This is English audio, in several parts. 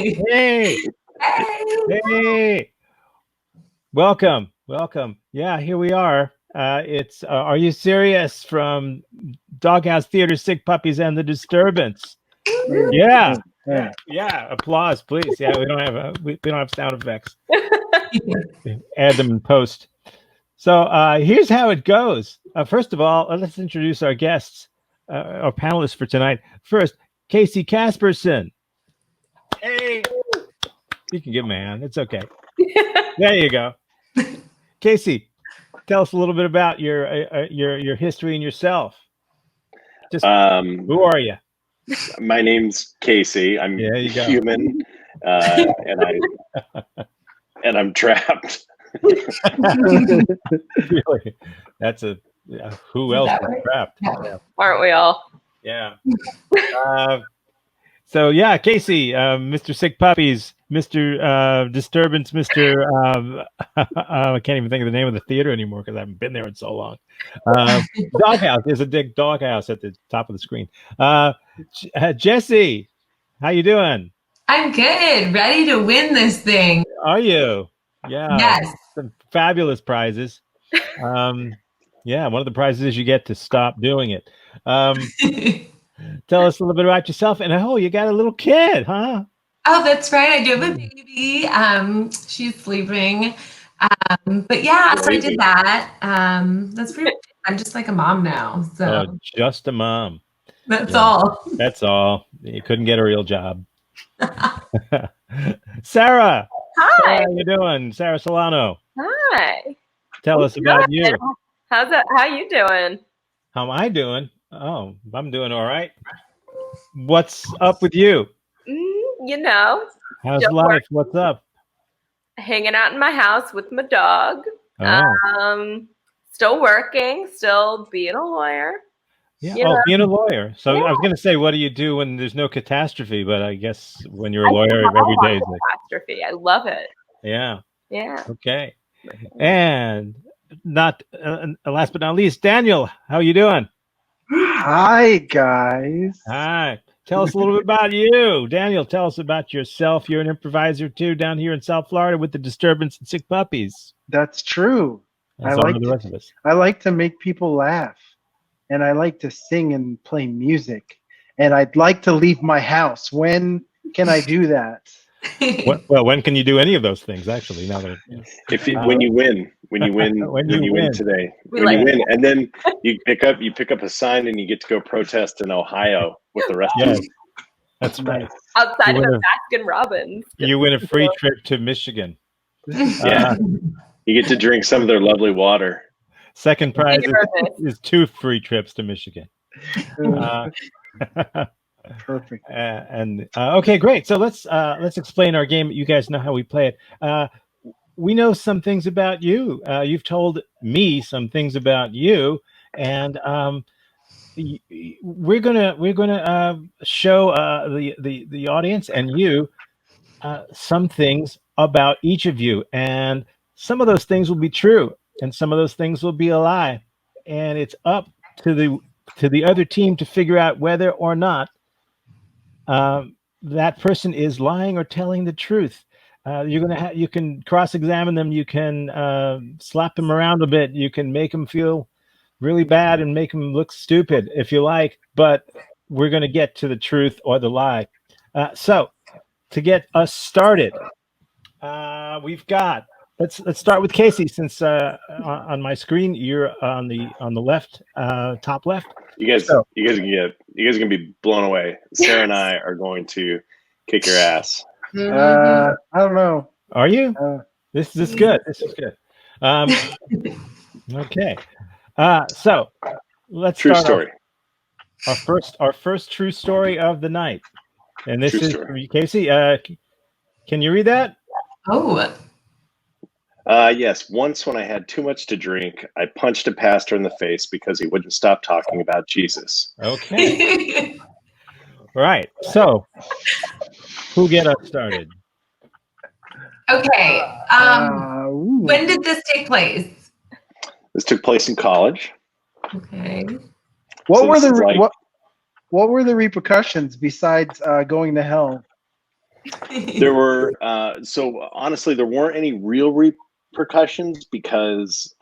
Hey, hey, welcome, welcome. Yeah, here we are. It's Are You Serious from Doghouse Theater, Sick Puppies, and the Disturbance. Yeah, yeah. Applause, please. Yeah, we don't have we don't have sound effects. Add them in post. So here's how it goes. First of all, let's introduce our guests, our panelists for tonight. First, Casey Casperson. Hey, you can give him a hand. It's okay. There you go. Casey, tell us a little bit about your history and yourself. Just who are you? My name's Casey. I'm human, and I'm trapped. Really? That's who else is trapped? Yeah. Aren't we all? Yeah. So yeah, Casey, Mr. Sick Puppies, Mr. Disturbance, Mr. I can't even think of the name of the theater anymore because I haven't been there in so long. Doghouse. There's a big Doghouse at the top of the screen. Jesse, how you doing? I'm good. Ready to win this thing. Are you? Yeah. Yes. Some fabulous prizes. Yeah, one of the prizes is you get to stop doing it. Tell us a little bit about yourself. And you got a little kid, huh? Oh, that's right. I do have a baby. She's sleeping. But yeah, so I did that. That's pretty. I'm just like a mom now. So just a mom. That's all. That's all. You couldn't get a real job. Sarah. Hi. How you doing? Sarah Solano. Hi. Tell us about you. How you doing? How am I doing? Oh, I'm doing all right. What's up with you? How's life? What's up? Hanging out in my house with my dog. Oh. Still working, still being a lawyer. Yeah, being a lawyer. So I was going to say, what do you do when there's no catastrophe? But I guess when you're a lawyer, every day is catastrophe. I love it. Yeah. Yeah. Okay. And not last but not least, Daniel, how you doing? Hi, guys. Hi. Tell us a little bit about you. Daniel, tell us about yourself. You're an improviser, too, down here in South Florida with the Disturbance and Sick Puppies. That's true. I like to make people laugh. And I like to sing and play music. And I'd like to leave my house. When can I do that? Well, when can you do any of those things? Actually, now that when you win today, you win, and then you pick up a sign and you get to go protest in Ohio with the rest of us. That's right. Outside of Baskin Robbins, you win a free trip to Michigan. Yeah, you get to drink some of their lovely water. Second prize is 2 free trips to Michigan. Perfect. Okay, great. So let's explain our game. You guys know how we play it. We know some things about you. You've told me some things about you, and we're gonna show the audience and you some things about each of you, and some of those things will be true, and some of those things will be a lie, and it's up to the other team to figure out whether or not that person is lying or telling the truth. You can cross-examine them. You can slap them around a bit. You can make them feel really bad and make them look stupid if you like. But we're going to get to the truth or the lie. So to get us started, we've got. Let's start with Casey, since on my screen you're on the left, top left. You guys are gonna be blown away. Sarah and I are going to kick your ass. I don't know. Are you? This is good. This is good. Okay. So let's true start story. Our first true story of the night, and this is for you, Casey. Can you read that? Oh. Yes. Once when I had too much to drink, I punched a pastor in the face because he wouldn't stop talking about Jesus. Okay. Right. So, who get us started? Okay. When did this take place? This took place in college. Okay. What were the repercussions besides going to hell? There were so honestly, there weren't any real repercussions because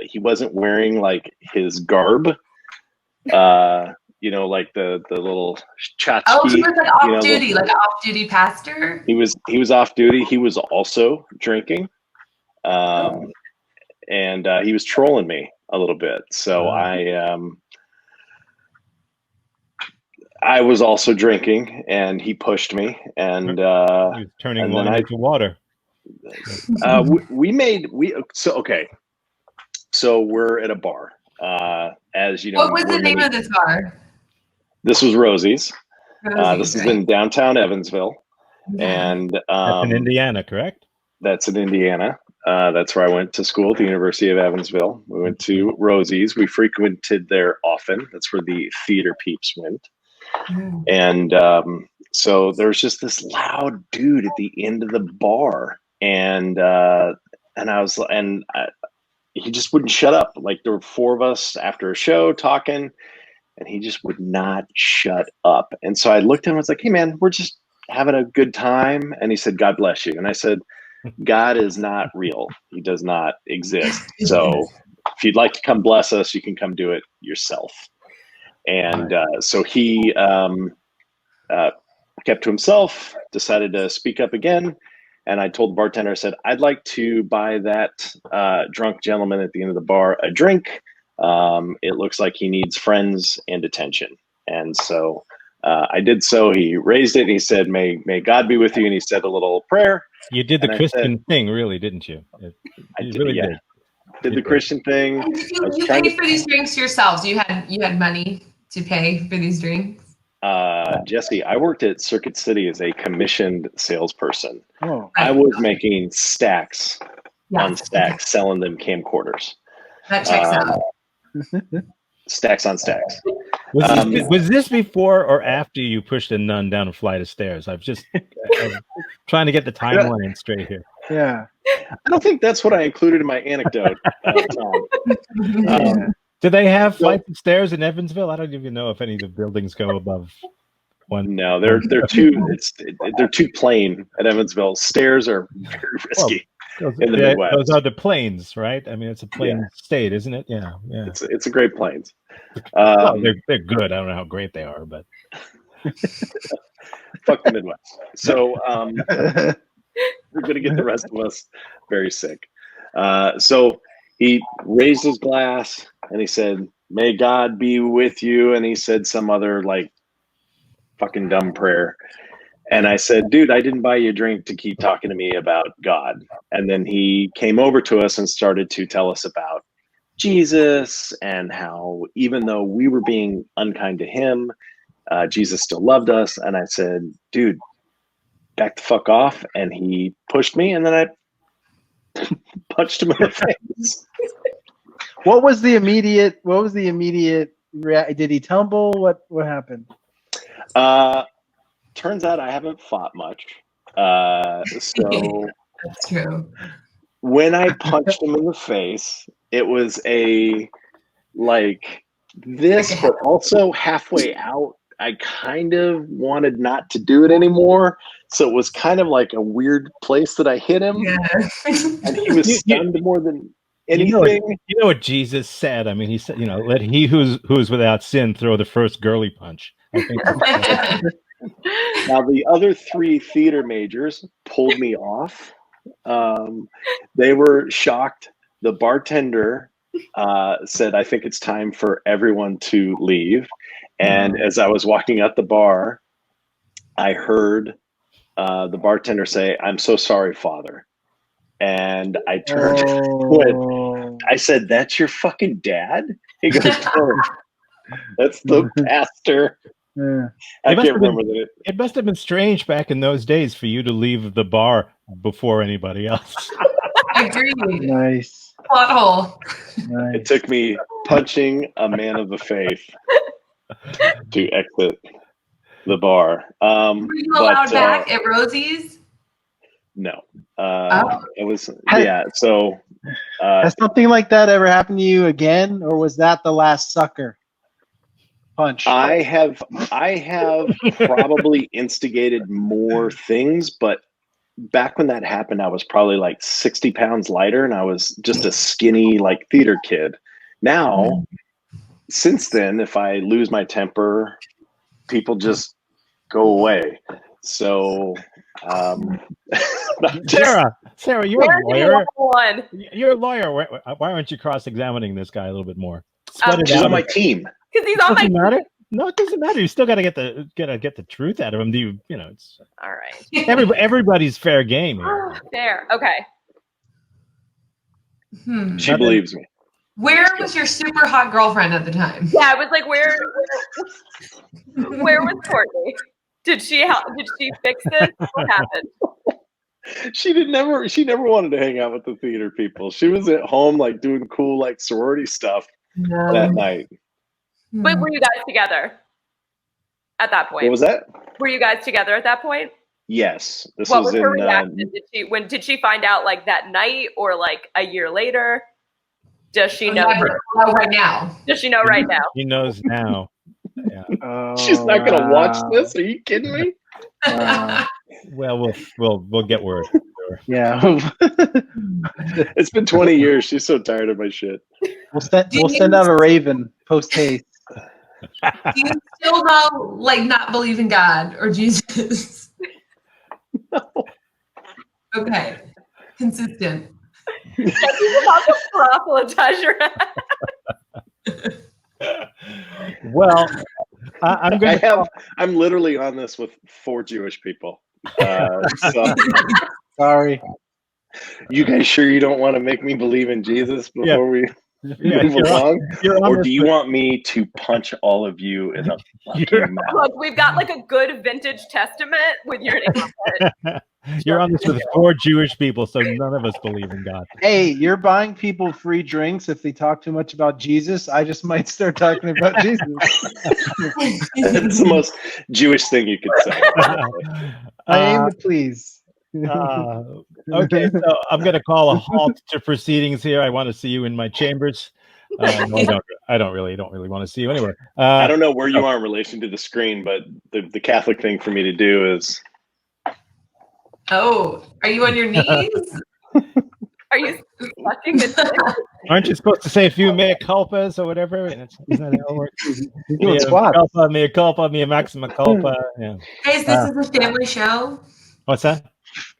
he wasn't wearing like his garb. You know, like the little tchotchke. Oh, he was like off you know, duty, like off duty pastor. He was off duty. He was also drinking, and he was trolling me a little bit. So I was also drinking, and he pushed me, and he was turning wine into water. So we're at a bar. As you know, What was the name of this bar? This was Rosie's. This is in downtown Evansville, and that's in Indiana, correct? That's in Indiana. That's where I went to school at the University of Evansville. We went to Rosie's. We frequented there often. That's where the theater peeps went. And so there was just this loud dude at the end of the bar, and he just wouldn't shut up. Like there were four of us after a show talking, and he just would not shut up. And so I looked at him and was like, "Hey man, we're just having a good time." And he said, "God bless you." And I said, "God is not real. He does not exist. So if you'd like to come bless us, you can come do it yourself." And so he kept to himself, decided to speak up again. And I told the bartender, I said, "I'd like to buy that drunk gentleman at the end of the bar a drink. It looks like he needs friends and attention." And so I did so. He raised it and he said, may God be with you. And he said a little prayer. You did the Christian thing, really, didn't you? I did the Christian thing. You paid for these drinks yourselves. You had money to pay for these drinks. Jesse, I worked at Circuit City as a commissioned salesperson. Oh. I was making stacks on stacks, selling them camcorders. That checks out. Stacks on stacks. Was this before or after you pushed a nun down a flight of stairs? I'm trying to get the timeline straight here. Yeah. I don't think that's what I included in my anecdote. Do they have flights of stairs in Evansville? I don't even know if any of the buildings go above one. No, they're too plain at Evansville. Stairs are very risky in the Midwest. Those are the plains, right? I mean, it's a plain state, isn't it? Yeah. It's a great plains. They're good. I don't know how great they are, but fuck the Midwest. So we're gonna get the rest of us very sick. So he raised his glass and he said, "May God be with you." And he said some other like fucking dumb prayer. And I said, "Dude, I didn't buy you a drink to keep talking to me about God." And then he came over to us and started to tell us about Jesus and how even though we were being unkind to him, Jesus still loved us. And I said, "Dude, back the fuck off." And he pushed me and then I punched him in the face. What was the immediate did he tumble? What happened? Turns out I haven't fought much. So that's true. When I punched him in the face, it was but also halfway out, I kind of wanted not to do it anymore. So it was kind of like a weird place that I hit him. Yeah. And he was stunned more than anything. You know what Jesus said? I mean, he said, let he who's without sin throw the first girly punch. I think Now, the other three theater majors pulled me off. They were shocked. The bartender said, "I think it's time for everyone to leave." And as I was walking out the bar, I heard the bartender say, "I'm so sorry, Father." And I turned and I said, "That's your fucking dad?" He goes, "Oh, that's the pastor." Yeah. I can't remember that. It must have been strange back in those days for you to leave the bar before anybody else. Agreed. Nice. Plot hole. Nice. It took me punching a man of the faith to exit the bar. Were you allowed back at Rosie's? No. Oh. It was so has something like that ever happened to you again, or was that the last sucker punch. I have probably instigated more things, but back when that happened, I was probably like 60 pounds lighter, and I was just a skinny like theater kid. Now, since then, if I lose my temper, people just go away. So, Sarah, you're a lawyer. One. You're a lawyer. Why aren't you cross-examining this guy a little bit more? Sweat it she's out. on my team. Because he's on my Doesn't matter. No, it doesn't matter. You still got to get the truth out of him. It's All right. everybody's fair game here. There. Okay. She believes me. Where was your super hot girlfriend at the time? Yeah, I was like, where was Courtney? Did she fix this? What happened? She never wanted to hang out with the theater people. She was at home like doing cool like sorority stuff that night. But were you guys together at that point? What was that? Were you guys together at that point? Yes. What was her reaction? Did she find out like that night or like a year later? Does she know right now? Does she know right now? He knows now. Yeah. She's not gonna watch this. Are you kidding me? Well, we'll get word. Yeah. It's been 20 years. She's so tired of my shit. We'll send out a raven post haste. Do you still not believe in God or Jesus? No. Okay. Consistent. She's about to proselytize your ass. Well, I'm literally on this with 4 Jewish people. So Sorry. you guys sure you don't want to make me believe in Jesus before we move along? Or do you want me to punch all of you in the fucking mouth? Look, we've got like a good vintage testament with your name on it. You're on this with 4 Jewish people, so none of us believe in God. Hey, you're buying people free drinks if they talk too much about Jesus. I just might start talking about Jesus. It's the most Jewish thing you could say. I aim to please. Okay, so I'm going to call a halt to proceedings here. I want to see you in my chambers. No, I don't really want to see you anywhere. I don't know where you are in relation to the screen, but the Catholic thing for me to do is. Oh, are you on your knees? Are you fucking Aren't you supposed to say a few mea culpas or whatever? Isn't that how it works? Doing squats. Mea culpa, mea maxima culpa. Yeah. Guys, this is a family show. What's that?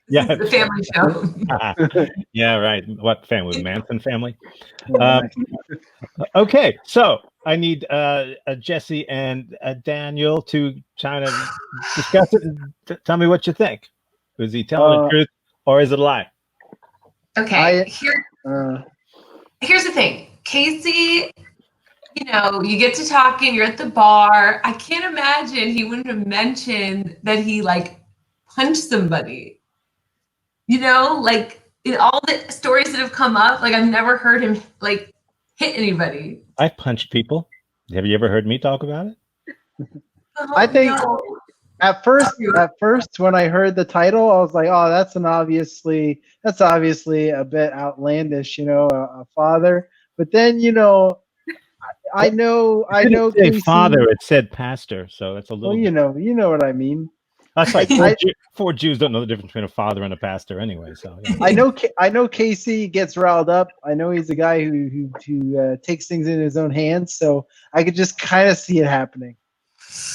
Yeah, This is a family show. Yeah, right. What family? Manson family. Okay, so I need Jesse and Daniel to kind of discuss it. Tell me what you think. Is he telling the truth or is it a lie? Okay, here's the thing. Casey, you get to talking, you're at the bar. I can't imagine he wouldn't have mentioned that he punched somebody. In all the stories that have come up, I've never heard him hit anybody. I've punched people. Have you ever heard me talk about it? I think at first when I heard the title, I was like, oh, that's obviously a bit outlandish, a father. But then, I know. It didn't say father, it said pastor, so that's a little. Well, you know what I mean. That's like four Jews don't know the difference between a father and a pastor, anyway. So yeah. I know Casey gets riled up. I know he's a guy who takes things in his own hands. So I could just kind of see it happening.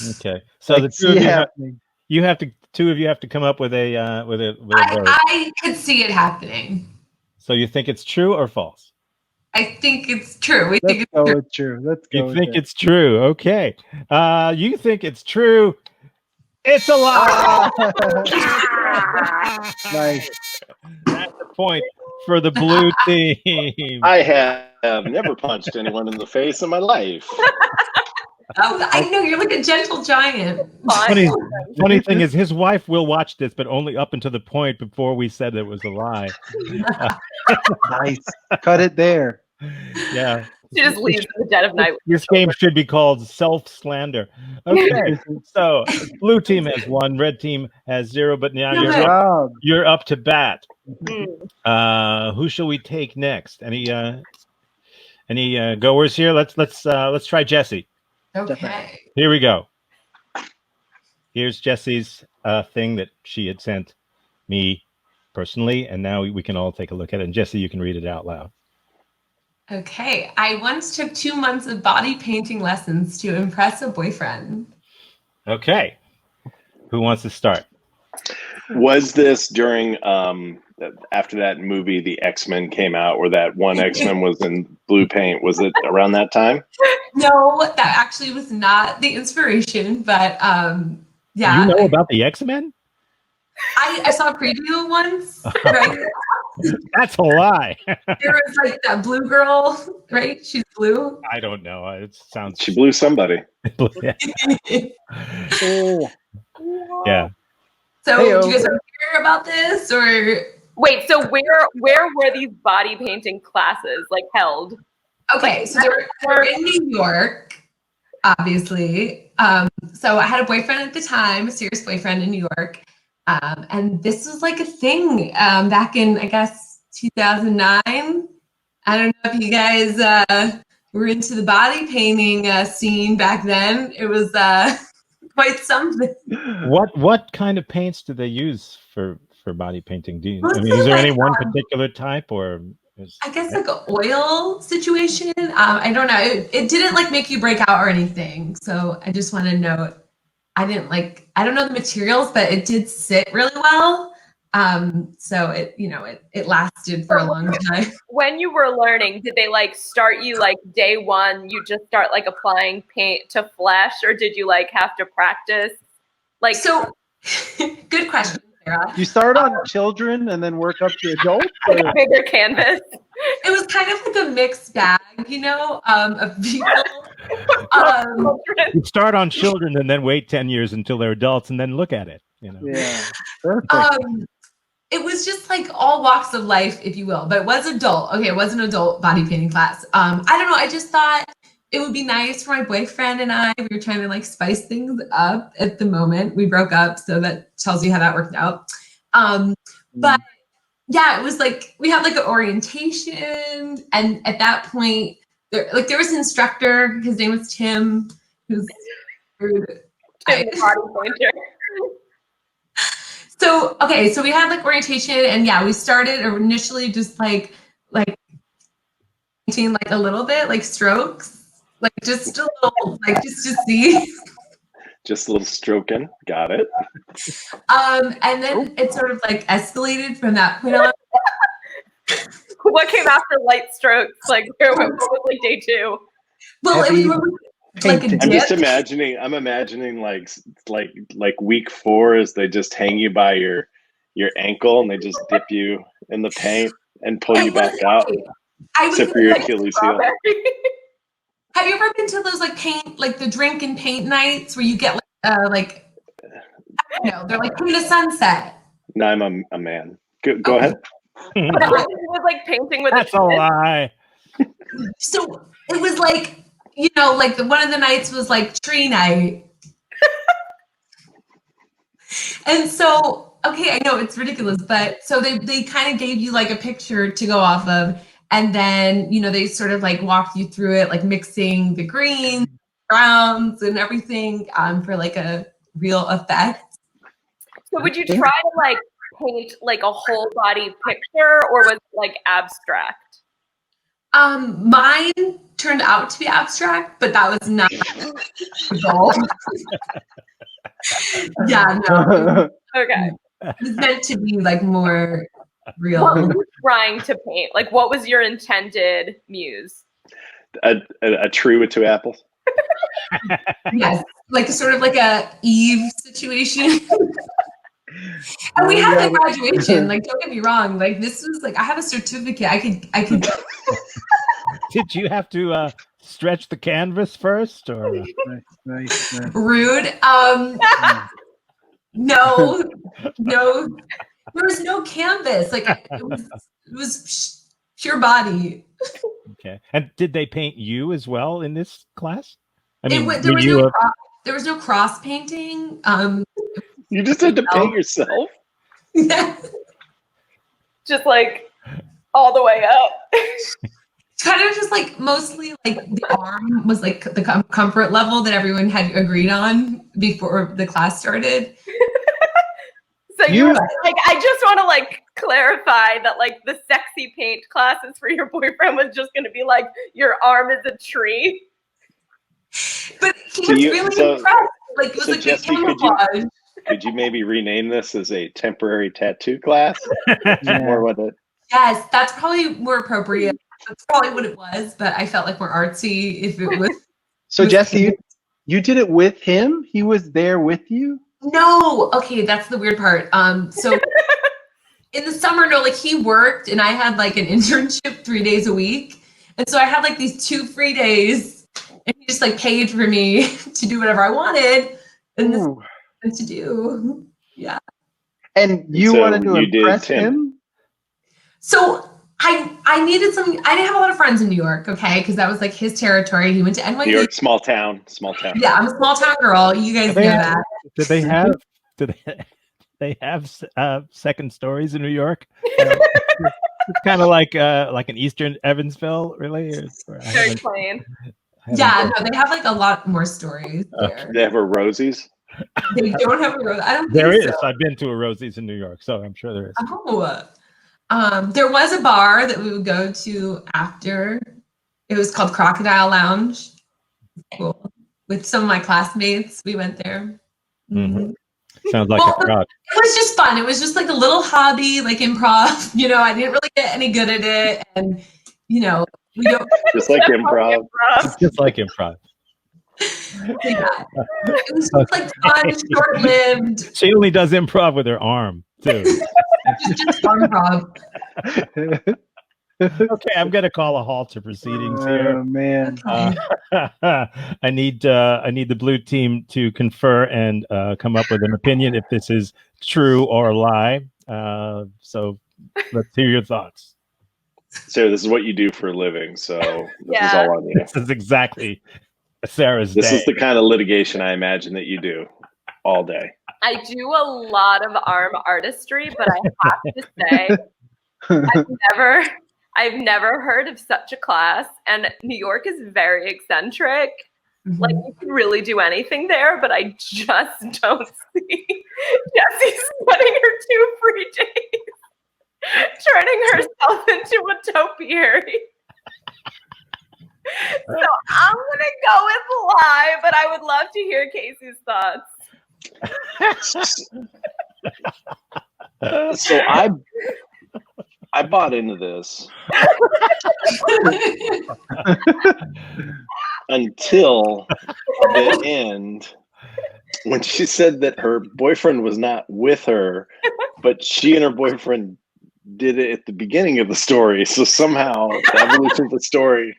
Okay, so the two of you have to come up with a I could see it happening. So you think it's true or false? I think it's true. Let's go with true. You think it's true? Okay. You think it's true? It's a lie. Nice. That's the point for the blue team. I have never punched anyone in the face in my life. Oh, I know, you're like a gentle giant. Funny thing is, his wife will watch this, but only up until the point before we said it was a lie. Nice. Cut it there. Yeah. She just leaves in the dead of night. This game should be called self-slander. Okay, so blue team has 1, red team has 0, but now you're up to bat. Who shall we take next? Any goers here? Let's try Jesse. Okay. Here we go. Here's Jessie's thing that she had sent me personally, and now we can all take a look at it. And Jessie, you can read it out loud. Okay. I once took 2 months of body painting lessons to impress a boyfriend. Okay. Who wants to start? Was this during after that movie, the X-Men came out, where that one X-Men was in blue paint? Was it around that time? No, that actually was not the inspiration, but yeah. You know about the X-Men? I saw a preview once, right? That's a lie. There was like that blue girl, right? She's blue. I don't know. It sounds. She blew somebody. Oh. Yeah. So Hey-o. do you guys want to hear about this or? Wait, so where were these body painting classes like held? Okay, so they're in New York, obviously. So I had a boyfriend at the time, a serious boyfriend in New York. And this was like a thing back in, I guess, 2009. I don't know if you guys were into the body painting scene back then. It was quite something. What kind of paints do they use for body painting? Mostly is there any like, one particular type, or? I guess like an oil situation. I don't know. It didn't like make you break out or anything. So I just want to note, I don't know the materials, but it did sit really well. So it lasted for a long time. When you were learning, did they like start you like day one, you just start like applying paint to flesh, or did you like have to practice? Like, So good question, Sarah. You start on children and then work up to adults? like Or? a bigger canvas. It was kind of like a mixed bag, of people. You start on children and then wait 10 years until they're adults and then look at it. Yeah, perfect. It was just like all walks of life, if you will, but it was adult. Okay, it was an adult body painting class. I don't know. I just thought it would be nice for my boyfriend and I. We were trying to like spice things up at the moment. We broke up, so that tells you how that worked out. But yeah, it was like we had like an orientation, and at that point, there was an instructor. His name was Tim, who's Tim the body painter. So we had like orientation, and yeah, we started initially just like painting like a little bit, like strokes, like just a little, like just to see. Just a little stroking. Got it. And then it sort of like escalated from that point on. What came after light strokes? Like, what was like day two? Well, Heavy it was like a painting. I'm just dip. imagining like week 4 is they just hang you by your ankle and they just dip you in the paint and pull you back out. Except for your like Achilles heel. Have you ever been to those like paint, like the drink and paint nights where you get like I don't know, they're like paint a sunset. No, I'm a man. Go ahead. It was like painting with That's a lie. So it was like, like one of the nights was like tree night. And so, okay, I know it's ridiculous, but so they kind of gave you like a picture to go off of. And then, they sort of like walked you through it, like mixing the greens, browns and everything for like a real effect. So would you try to like paint like a whole body picture, or was it like abstract? Mine turned out to be abstract, but that was not the goal. Yeah, no. Okay. It was meant to be like more real. What were you trying to paint? Like, what was your intended muse? A tree with 2 apples. Yes, like sort of like a Eve situation. And we had like graduation. Like, don't get me wrong. Like, this was like I have a certificate. I could. Did you have to stretch the canvas first, or? Nice. Rude. No. There was no canvas. Like it was pure body. Okay. And did they paint you as well in this class? I mean, there was no cross painting. You just had to paint yourself? Yeah. Just like all the way up. kind of just like mostly like the arm was like the comfort level that everyone had agreed on before the class started. So you were like, I just want to like clarify that like the sexy paint classes for your boyfriend was just going to be like your arm is a tree. But he was really impressed. Like it was like Jesse, camouflage. Could you maybe rename this as a temporary tattoo class? More with it. Yes, that's probably more appropriate. That's probably what it was, but I felt like more artsy if it was. So Jesse, you did it with him? He was there with you? No. Okay, that's the weird part. So in the summer, no, like he worked and I had like an internship 3 days a week. And so I had like these 2 free days and he just like paid for me to do whatever I wanted and this to do. Yeah. And you wanted to impress him? So I needed some. I didn't have a lot of friends in New York, okay, because that was like his territory. He went to NYU. New York, small town. Yeah, I'm a small town girl. You guys know that. Did they have second stories in New York? It's kind of like an Eastern Evansville, really. Very plain. Yeah, no, they have like a lot more stories there. They have a Rosie's. They don't have a Rosie's. I don't. There think is. So. I've been to a Rosie's in New York, so I'm sure there is. Oh. There was a bar that we would go to after. It was called Crocodile Lounge. Cool. With some of my classmates, we went there. Mm-hmm. Sounds like a crowd. It was just fun. It was just like a little hobby, like improv. You know, I didn't really get any good at it, and we don't. Just like improv. Just like improv. Yeah. It was just like fun, short-lived. She only does improv with her arm too. just improv. Okay, I'm gonna call a halt to proceedings here. Oh man! I need the blue team to confer and come up with an opinion if this is true or a lie. So let's hear your thoughts. Sarah, this is what you do for a living, so this is all on you. This is exactly Sarah's This day. is the kind of litigation I imagine that you do all day. I do a lot of arm artistry, but I have to say, I've never heard of such a class, and New York is very eccentric. Mm-hmm. Like you can really do anything there, but I just don't see Jessie spending her 2 free days turning herself into a topiary. So I'm gonna go with lie, but I would love to hear Casey's thoughts. So I bought into this until the end when she said that her boyfriend was not with her, but she and her boyfriend did it at the beginning of the story. So somehow the evolution of the story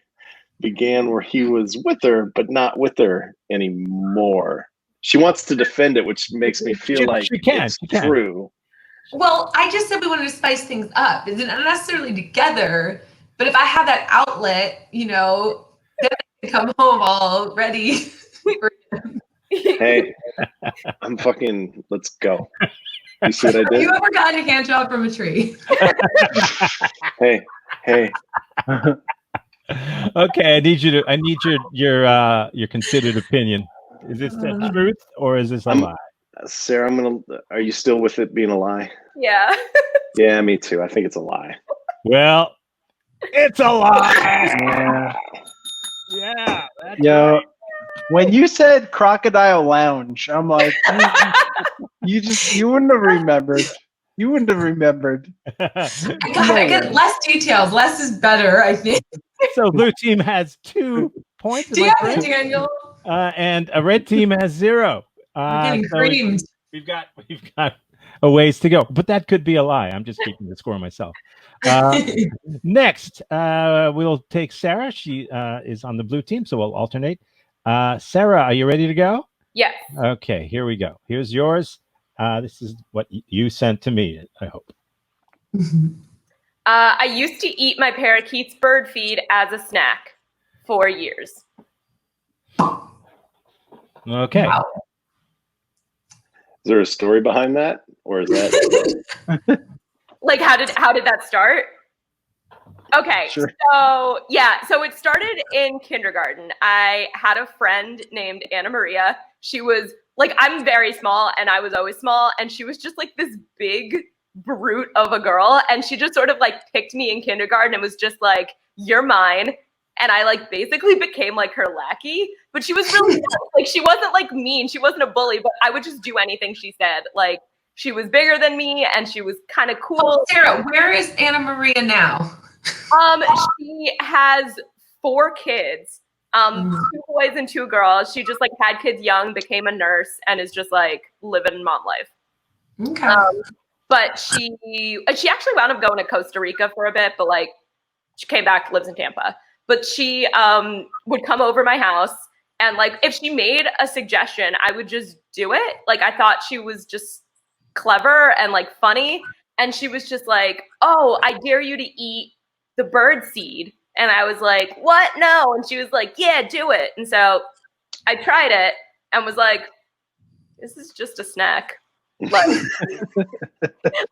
began where he was with her, but not with her anymore. She wants to defend it, which makes me feel like it's true. Well, I just said we wanted to spice things up. It's not necessarily together, but if I have that outlet, then I come home all ready. Hey, I'm fucking, let's go. You see what I did? Have you ever gotten a hand job from a tree? Hey. Okay, I need your considered opinion. Is this the truth or is this a lie? Sarah, are you still with it being a lie? Yeah. Yeah, me too. I think it's a lie. Well, it's a lie. Yeah. That's right. When you said Crocodile Lounge, I'm like, you wouldn't have remembered. You wouldn't have remembered. I get less details. Less is better, I think. So blue team has 2 points. Do you have it, Daniel? And a red team has 0. We're getting creamed. We've got a ways to go, but that could be a lie. I'm just keeping the score myself. Next, we'll take Sarah. She is on the blue team, so we'll alternate. Sarah, are you ready to go? Yes. Okay, here we go. Here's yours. This is what you sent to me, I hope. I used to eat my parakeet's bird feed as a snack for years. Okay. Wow. Is there a story behind that, or is that like how did that start? Okay, Sure. so it started in kindergarten. I had a friend named Anna Maria. She was like, I'm very small and I was always small, and she was just like this big brute of a girl, and she just sort of like picked me in kindergarten and was just like, you're mine. And I like basically became like her lackey, but she was really nice. Like, she wasn't like mean, she wasn't a bully, but I would just do anything she said. Like, she was bigger than me and she was kind of cool. Oh, Sarah, where is Anna Maria now? She has 4 kids, 2 boys and 2 girls. She just like had kids young, became a nurse, and is just like living mom life. Okay. But she actually wound up going to Costa Rica for a bit, but like she came back, lives in Tampa. But she would come over my house, and like if she made a suggestion, I would just do it. Like, I thought she was just clever and like funny, and she was just like, "Oh, I dare you to eat the bird seed." And I was like, "What? No." And she was like, "Yeah, do it." And so I tried it and was like, "This is just a snack." Like,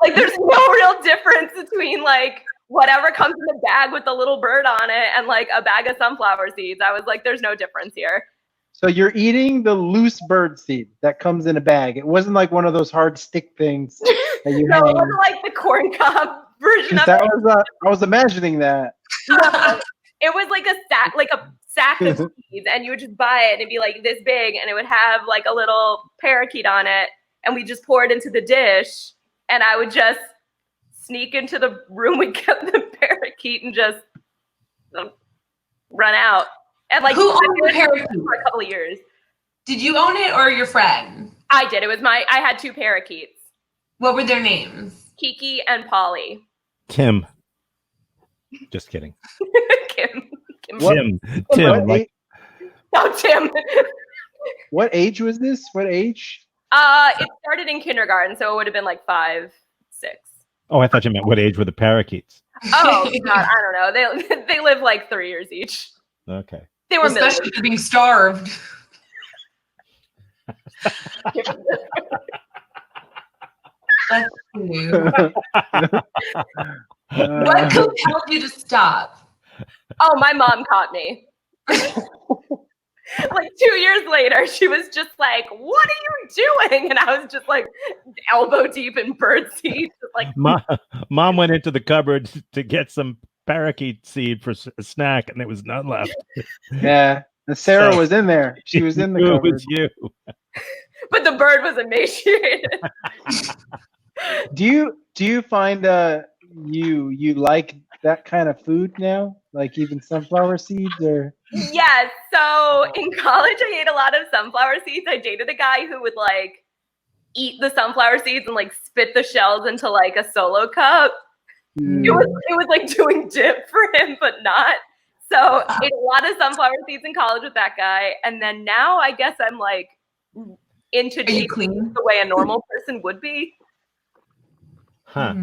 like there's no real difference between like whatever comes in the bag with the little bird on it and like a bag of sunflower seeds. I was like, there's no difference here. So you're eating the loose bird seed that comes in a bag. It wasn't like one of those hard stick things that you No, hang. it wasn't like the corn cob version of That it. was I was imagining that. No, it was like a sack of seeds, and you would just buy it and it'd be like this big, and it would have like a little parakeet on it, and we just pour it into the dish, and I would just sneak into the room we kept the parakeet and just run out. And like, Who owned the parakeet for a couple of years? Did you own it or your friend? I did. I had 2 parakeets. What were their names? Kiki and Polly. Tim. Just kidding. Kim. Tim. What, Like, Oh, Tim. what age was this? What age? It started in kindergarten, so it would have been like 5, 6. oh, I thought you meant what age were the parakeets? Oh God, I don't know. They live like 3 years each. Okay. They were Especially for being starved. That's new. What compelled you to stop? Oh, my mom caught me. Like 2 years later, she was just like, "What are you doing?" And I was just like elbow deep in bird seed. Like, Mom went into the cupboard to get some parakeet seed for a snack, and there was none left. Yeah. And Sarah So- was in there. She was in the It cupboard. was you. but the bird was emaciated. Do you find you like that kind of food now? Like even sunflower seeds or Yes. So in college, I ate a lot of sunflower seeds. I dated a guy who would like eat the sunflower seeds and like spit the shells into like a Solo cup. It was like doing dip for him, but not. So ate a lot of sunflower seeds in college with that guy, and then now I guess I'm like into Are you cheese clean? the way a normal person would be. Huh.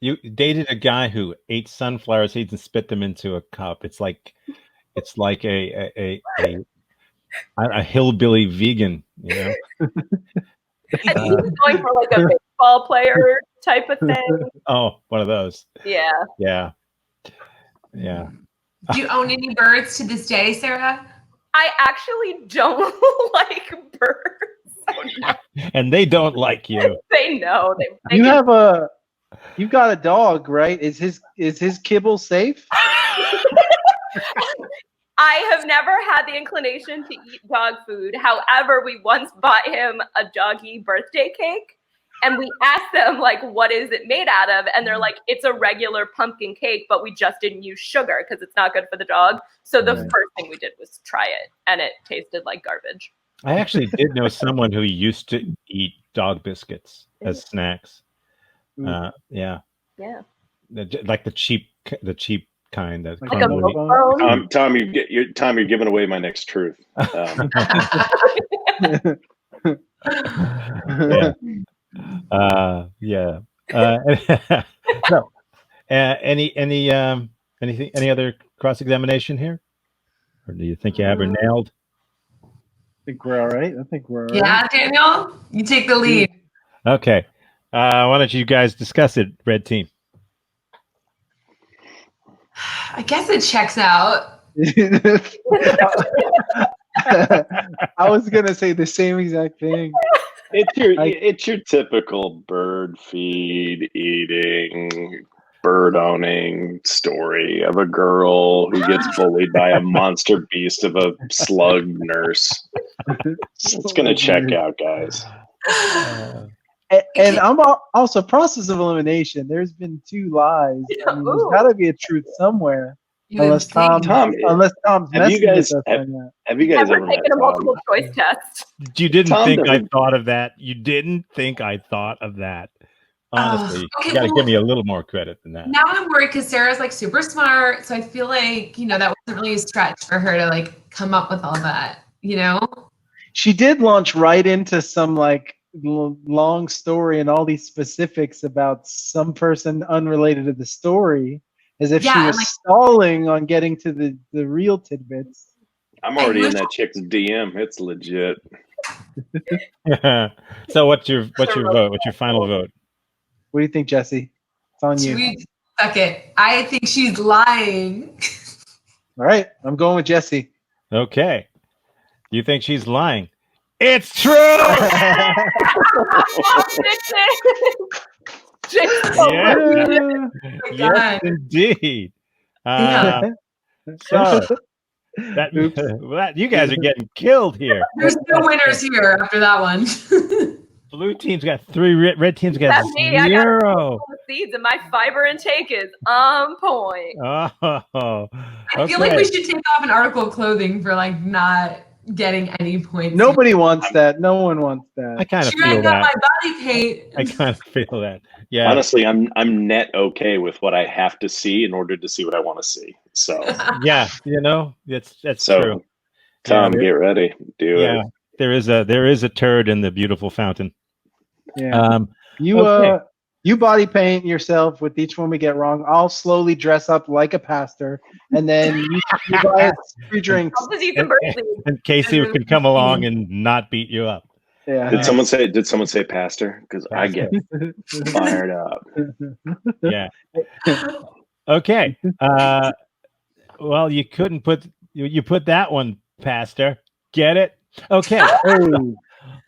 You dated a guy who ate sunflower seeds and spit them into a cup. It's like a hillbilly vegan, you know. And he was going for like a baseball player type of thing. Oh, one of those. Yeah. Yeah. Yeah. Do you own any birds to this day, Sarah? I actually don't like birds. So no. And they don't like you. They know. They you've got a dog, right? Is his kibble safe? I have never had the inclination to eat dog food. However, we once bought him a doggy birthday cake, and we asked them, like, what is it made out of? And they're like, it's a regular pumpkin cake, but we just didn't use sugar because it's not good for the dog. So the Right. first thing we did was try it, and it tasted like garbage. I actually did know someone who used to eat dog biscuits as snacks. Yeah. Yeah. Like the cheap kind that Like Like a come milk with- bone. Tom, you're giving away my next truth. yeah. Yeah. So, any other cross examination here, or do you think you have her nailed? I think we're all right. I think we're all right. Yeah, Daniel, you take the lead. Okay. Why don't you guys discuss it, red team? I guess it checks out. I was gonna say the same exact thing. It's your typical bird feed eating, bird owning story of a girl who gets bullied by a monster beast of a slug nurse. It's gonna check out, guys. And I'm also process of elimination. There's been 2 lies. I mean, there's got to be a truth somewhere. Unless Tom's messing with us on that. Have you guys ever taken a multiple choice test? You didn't think I thought of that. You didn't think I thought of that. Honestly, you got to give me a little more credit than that. Now I'm worried because Sarah's like super smart, so I feel like that wasn't really a stretch for her to like come up with all that. She did launch right into some like long story and all these specifics about some person unrelated to the story, as if she was stalling on getting to the real tidbits. I'm already in that chick's DM. It's legit. So what's your vote? What's your final vote? What do you think, Jesse? It's on you. Suck it. I think she's lying. All right, I'm going with Jesse. Okay. You think she's lying? It's true. Yes, indeed. So that you guys are getting killed here. There's no winners here after that one. Blue team's got 3, red team's got 0. I got seeds, and my fiber intake is on point. Oh, I feel like we should take off an article of clothing for like not getting any points. Nobody wants that. No one wants that. I kind of feel that. My body paint. I kind of feel that. Yeah. Honestly, I'm net okay with what I have to see in order to see what I want to see. So yeah, that's true. Tom, get ready. Do it. There is a turd in the beautiful fountain. Yeah. You body paint yourself with each one we get wrong. I'll slowly dress up like a pastor, and then you buy us free drinks. And Casey can come along and not beat you up. Yeah. Did someone say pastor? Because I get fired up. Yeah. Okay. Well, you couldn't put that one, pastor. Get it? Okay.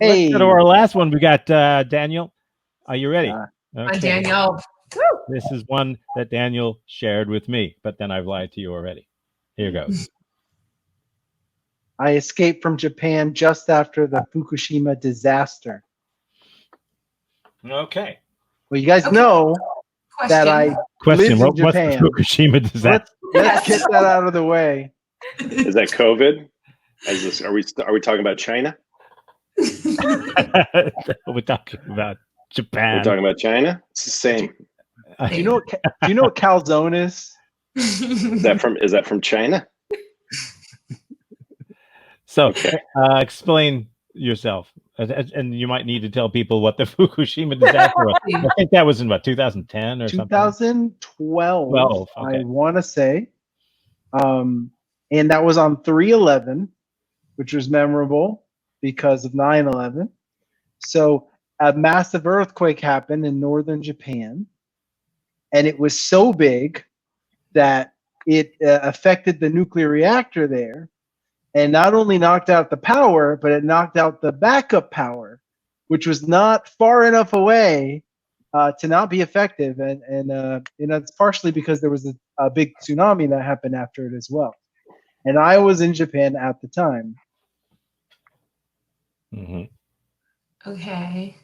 Hey. Let's go to our last one. We got Daniel. Are you ready? Okay. Daniel. This is one that Daniel shared with me, but then I've lied to you already. Here goes. I escaped from Japan just after the Fukushima disaster. Okay. Well, you guys know that I lived in what's Japan. The Fukushima disaster? Let's get that out of the way. Is that COVID? Are we talking about China? We're talking about Japan. We're talking about China. It's the same. Do you know what calzone is? Is that from China? So, explain yourself, and you might need to tell people what the Fukushima disaster was. I think that was in 2010 or 2012. 2012. Okay. I want to say, and that was on 3/11, which was memorable because of 9/11. So a massive earthquake happened in northern Japan, and it was so big that it affected the nuclear reactor there, and not only knocked out the power, but it knocked out the backup power, which was not far enough away to not be effective. And it's partially because there was a big tsunami that happened after it as well. And I was in Japan at the time. Mm-hmm. Okay.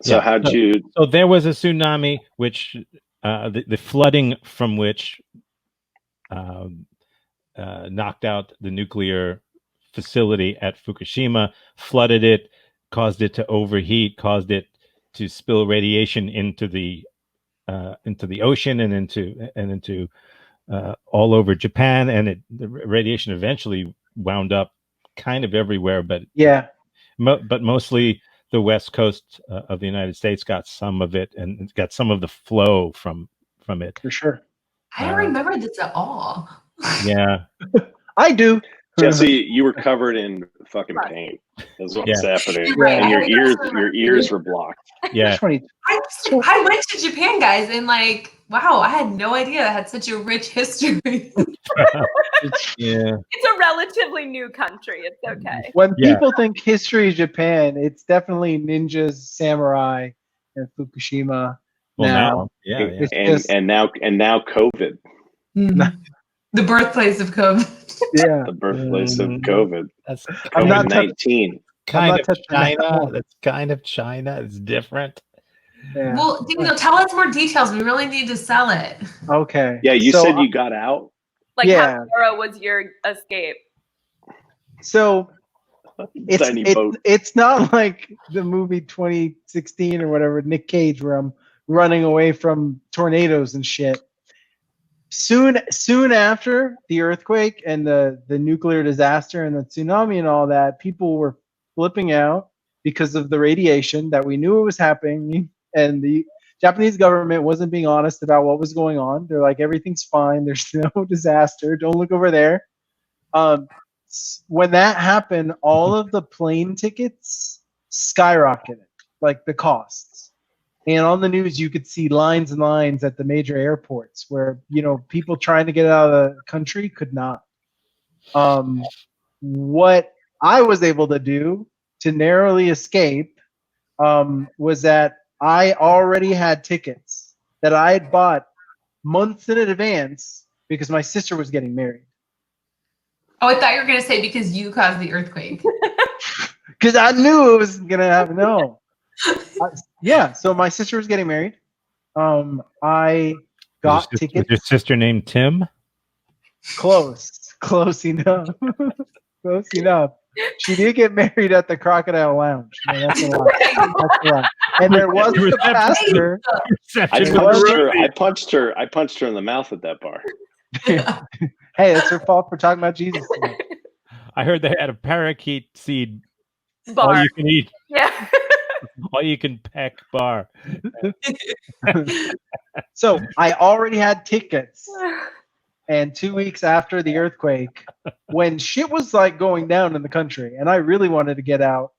So how'd you? So there was a tsunami, which the flooding from which knocked out the nuclear facility at Fukushima, flooded it, caused it to overheat, caused it to spill radiation into the ocean and into all over Japan, and the radiation eventually wound up kind of everywhere, but but mostly the west coast of the United States got some of it, and it got some of the flow from it. For sure. I don't remember this at all. Yeah. I do. Jesse, you were covered in fucking paint. That's what's happening, Right. and your ears were blocked. Yeah. I went to Japan, guys, and like, wow, I had no idea it had such a rich history. Yeah. It's a relatively new country. It's okay. When people think history of Japan, it's definitely ninjas, samurai, and Fukushima. Well, now. And now COVID. The birthplace of COVID. Yeah. The birthplace of COVID. That's COVID-19. Kind of China. That's kind of China. It's different. Yeah. Well, Daniel, tell us more details. We really need to sell it. Okay. Yeah, you said you got out. Like, how thorough was your escape? So it's not like the movie 2016 or whatever, Nick Cage, where I'm running away from tornadoes and shit. Soon after the earthquake and the nuclear disaster and the tsunami and all that, people were flipping out because of the radiation that we knew it was happening, and the Japanese government wasn't being honest about what was going on. They're like, everything's fine. There's no disaster. Don't look over there. When that happened, all of the plane tickets skyrocketed, like the costs. And on the news, you could see lines and lines at the major airports where, people trying to get out of the country could not. What I was able to do to narrowly escape was that I already had tickets that I had bought months in advance because my sister was getting married. Oh, I thought you were going to say because you caused the earthquake. Because I knew it was going to happen. No. So my sister was getting married. I got tickets. Was your sister named Tim? Close enough. Close enough. She did get married at the Crocodile Lounge. No, that's a lie. And there was a pastor. I punched her in the mouth at that bar. Hey, it's her fault for talking about Jesus. I heard they had a parakeet seed Bar. all you can eat. Yeah. All you can peck bar. So I already had tickets. And 2 weeks after the earthquake, when shit was like going down in the country, and I really wanted to get out,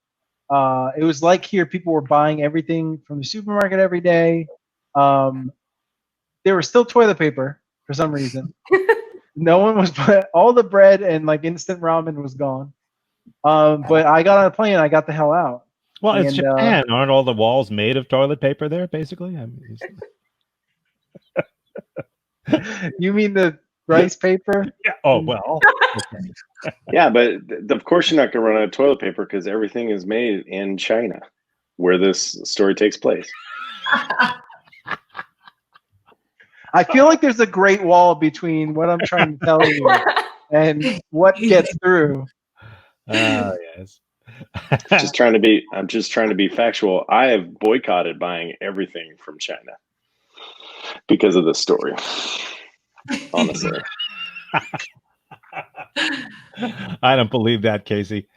it was like here, people were buying everything from the supermarket every day. There was still toilet paper for some reason. No one was, all the bread and like instant ramen was gone. But I got on a plane and I got the hell out. Well, it's Japan. Aren't all the walls made of toilet paper there, basically? You mean the rice paper? Yeah. Oh, well. Okay. Yeah, but of course you're not going to run out of toilet paper because everything is made in China, where this story takes place. I feel like there's a great wall between what I'm trying to tell you and what gets through. Yes. I'm just trying to be factual. I have boycotted buying everything from China because of this story. Honestly. I don't believe that, Casey.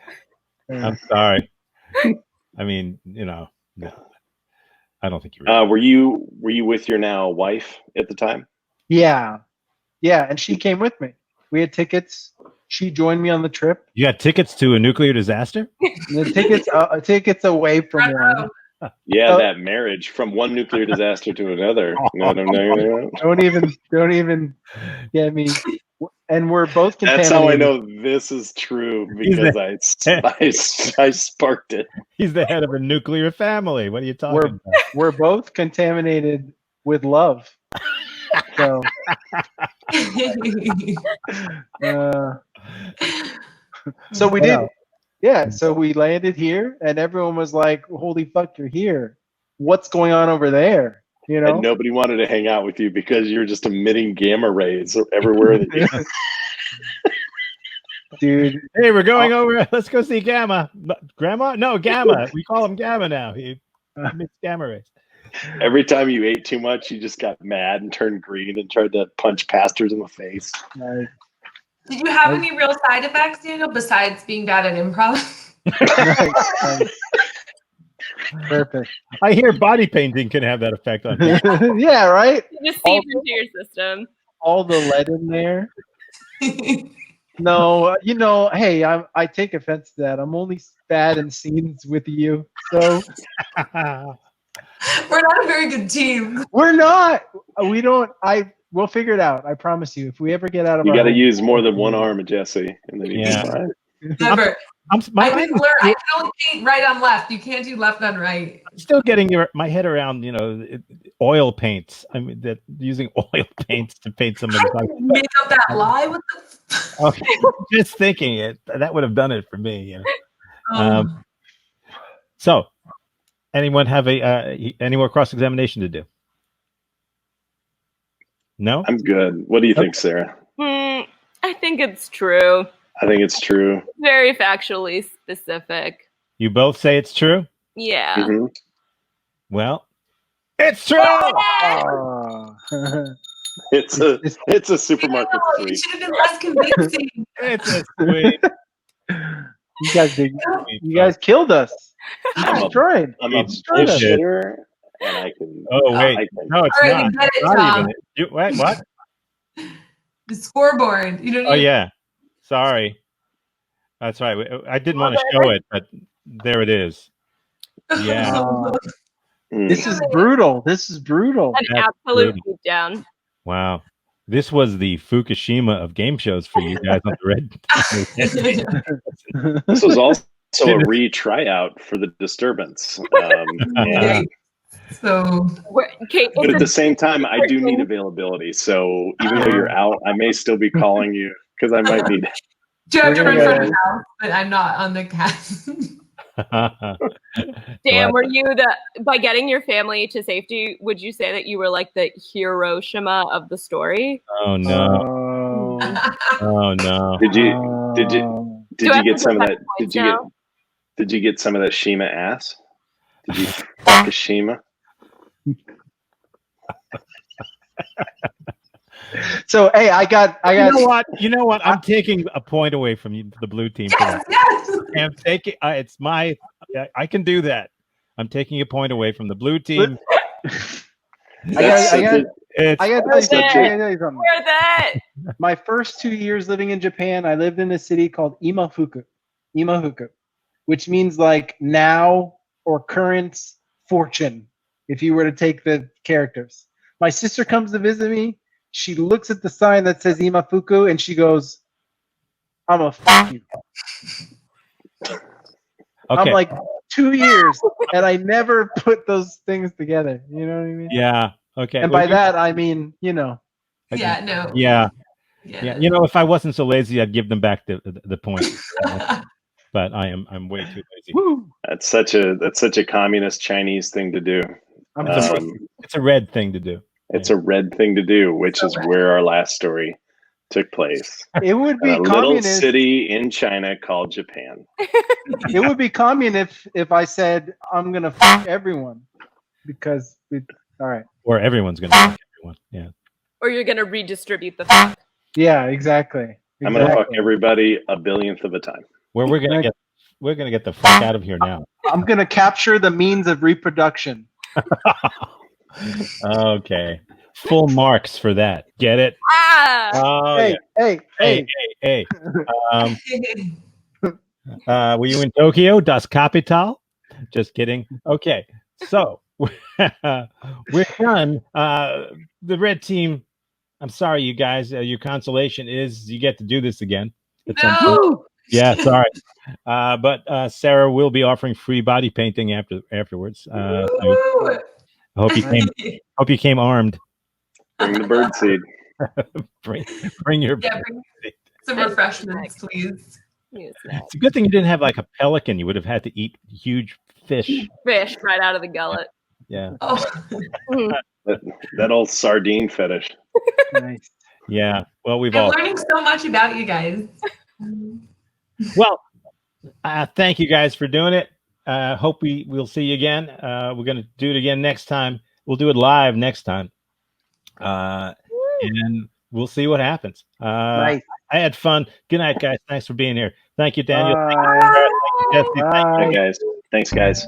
I'm sorry. I mean, no. I don't think you were you with your now wife at the time? Yeah, and she came with me. We had tickets. She joined me on the trip. You got tickets to a nuclear disaster? The tickets away from one. Yeah, that marriage from one nuclear disaster to another. No. Don't even get me. And we're both contaminated. That's how I know this is true, because I sparked it. He's the head of a nuclear family. What are you talking about? We're both contaminated with love. So, so we did. Yeah, so we landed here, and everyone was like, "Holy fuck, you're here! What's going on over there?" And nobody wanted to hang out with you because you're just emitting gamma rays everywhere. Dude, hey, we're going over. Let's go see Gamma. Grandma? No, Gamma. We call him Gamma now. He emits gamma rays. Every time you ate too much, you just got mad and turned green and tried to punch pastors in the face. Right. Did you have any real side effects, Daniel, besides being bad at improv? Right. Perfect. I hear body painting can have that effect on you. Yeah, right? Just seep into your system. All the lead in there. No, hey, I take offense to that. I'm only bad in scenes with you, so We're not a very good team. we're not. We don't. We'll figure it out. I promise you. If we ever get out of You our got to home, use more than one arm, Jesse, and then you'll Yeah. be fine. Never. I I can only paint right on left. You can't do left on right. still getting my head around, oil paints. I mean, that using oil paints to paint somebody's I life. made up that lie. What the? Okay. Just thinking it, that would have done it for me. So, anyone have any more cross examination to do? No, I'm good. What do you think, Sarah? I think it's true. I think it's true. Very factually specific. you both say it's true. Yeah. Mhm. Well, it's true. Oh. It's a supermarket You sweep. should have been less convincing. It's a sweet. You guys killed us. You I'm a- destroyed. I'm a Destroyed us. bullshitter, and I can. Oh wait, I can- no, it's All right, not. you get it, Not Tom. even. What? The scoreboard. You don't Oh need yeah. Sorry. That's right. I didn't want to show it, but there it is. Yeah. Oh, Mm. this is brutal. This is brutal. An That's absolute brutal. beat down. Wow. This was the Fukushima of game shows for you guys on the red. This was also a re-tryout for the disturbance. Yeah. So Kate, But at the same time, I do need availability. So even though you're out, I may still be calling you because I might need. do you have to We're run gonna from go- the house? But I'm not on the cast. Dan, were you by getting your family to safety, would you say that you were like the Hiroshima of the story? Oh no. Oh no. Did you Oh. Do I have to get some of go that? back Did points you now? Did you get some of that Shima ass? Did you fuck a Shima? So hey, I got. You know what? I'm taking a point away from you, the blue team. For Yes, that. yes. I'm taking. It's my. I can do that. I'm taking a point away from the blue team. I got It's to tell you something. Where that? My first 2 years living in Japan, I lived in a city called Imafuku, which means like now or current fortune, if you were to take the characters. My sister comes to visit me. She looks at the sign that says Imafuku and she goes, I'm a fuck you. okay. I'm like 2 years and I never put those things together. You know what I mean? Yeah. Okay. And by that, I mean, you know. Yeah, no. Yeah. Yeah. You know, if I wasn't so lazy, I'd give them back the point. But I'm way too lazy. Woo! That's such a communist Chinese thing to do. It's a red thing to do. It's a red thing to do, which is where our last story took place. It would be In a little communist. city in China called Japan. It would be communist if I said I'm gonna fuck everyone, because all right. Or everyone's gonna fuck everyone. Yeah. Or you're gonna redistribute the fuck. Yeah, exactly. I'm gonna fuck Exactly. everybody a billionth of a time. Where we're gonna get the fuck out of here now. I'm gonna capture the means of reproduction. Okay. Full marks for that. Get it? Ah! Oh Hey, yeah. hey. Hey. Were you in Tokyo? Das Kapital? Just kidding. Okay. So we're done. The red team, I'm sorry, you guys. Your consolation is you get to do this again. No. Yeah, sorry. But Sarah will be offering free body painting afterwards. I hope you came armed. Bring the birdseed. Bring your. Yeah, bring some refreshments, please. It's a good thing you didn't have like a pelican. You would have had to eat huge fish. Fish right out of the gullet. Yeah. Oh. That old sardine fetish. Nice. Yeah. Well, we've I'm all. learning so much about you guys. Well, thank you guys for doing it. Hope we'll see you again. We're going to do it again next time. We'll do it live next time. And we'll see what happens. Nice. I had fun. Good night, guys. Thanks for being here. Thank you, Daniel. Bye. Thank you, Jesse. Thank you. Bye, guys. Thanks, guys.